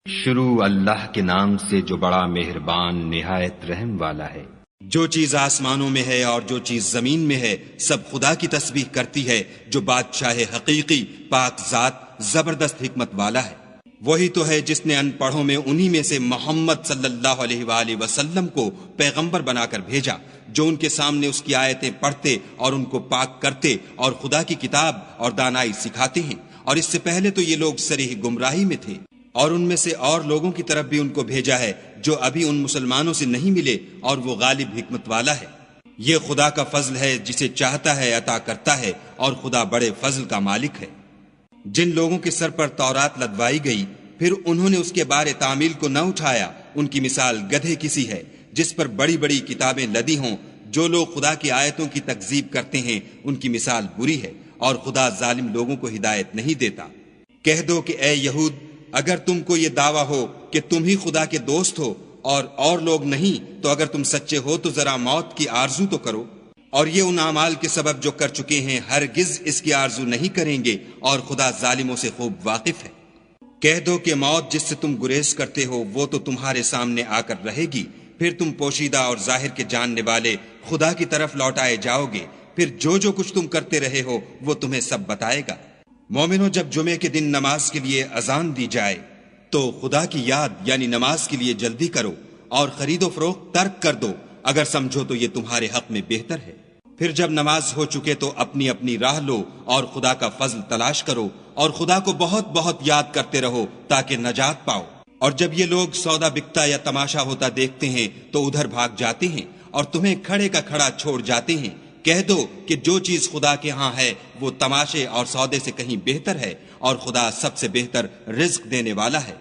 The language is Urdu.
شروع اللہ کے نام سے جو بڑا مہربان نہایت رحم والا ہے۔ جو چیز آسمانوں میں ہے اور جو چیز زمین میں ہے سب خدا کی تسبیح کرتی ہے، جو بادشاہ حقیقی، پاک ذات، زبردست حکمت والا ہے۔ وہی تو ہے جس نے ان پڑھوں میں انہی میں سے محمد صلی اللہ علیہ وآلہ وسلم کو پیغمبر بنا کر بھیجا، جو ان کے سامنے اس کی آیتیں پڑھتے اور ان کو پاک کرتے اور خدا کی کتاب اور دانائی سکھاتے ہیں۔ اور اس سے پہلے تو یہ لوگ صریح گمراہی میں تھے، اور ان میں سے اور لوگوں کی طرف بھی ان کو بھیجا ہے جو ابھی ان مسلمانوں سے نہیں ملے، اور وہ غالب حکمت والا ہے۔ یہ خدا کا فضل ہے، جسے چاہتا ہے عطا کرتا ہے، اور خدا بڑے فضل کا مالک ہے۔ جن لوگوں کے سر پر تورات لدوائی گئی پھر انہوں نے اس کے بارے تعمیل کو نہ اٹھایا، ان کی مثال گدھے کسی ہے جس پر بڑی بڑی کتابیں لدی ہوں۔ جو لوگ خدا کی آیتوں کی تکذیب کرتے ہیں ان کی مثال بری ہے، اور خدا ظالم لوگوں کو ہدایت نہیں دیتا۔ کہہ دو کہ اے یہود، اگر تم کو یہ دعویٰ ہو کہ تم ہی خدا کے دوست ہو اور لوگ نہیں، تو اگر تم سچے ہو تو ذرا موت کی آرزو تو کرو، اور یہ ان اعمال کے سبب جو کر چکے ہیں ہرگز اس کی آرزو نہیں کریں گے، اور خدا ظالموں سے خوب واقف ہے۔ کہہ دو کہ موت جس سے تم گریز کرتے ہو وہ تو تمہارے سامنے آ کر رہے گی، پھر تم پوشیدہ اور ظاہر کے جاننے والے خدا کی طرف لوٹائے جاؤ گے، پھر جو کچھ تم کرتے رہے ہو وہ تمہیں سب بتائے گا۔ مومنو، جب جمعے کے دن نماز کے لیے اذان دی جائے تو خدا کی یاد یعنی نماز کے لیے جلدی کرو، اور خرید و فروخت ترک کر دو اگر سمجھو تو یہ تمہارے حق میں بہتر ہے۔ پھر جب نماز ہو چکے تو اپنی اپنی راہ لو اور خدا کا فضل تلاش کرو، اور خدا کو بہت بہت یاد کرتے رہو تاکہ نجات پاؤ۔ اور جب یہ لوگ سودا بکتا یا تماشا ہوتا دیکھتے ہیں تو ادھر بھاگ جاتے ہیں اور تمہیں کھڑے کا کھڑا چھوڑ جاتے ہیں۔ کہہ دو کہ جو چیز خدا کے ہاں ہے وہ تماشے اور سودے سے کہیں بہتر ہے، اور خدا سب سے بہتر رزق دینے والا ہے۔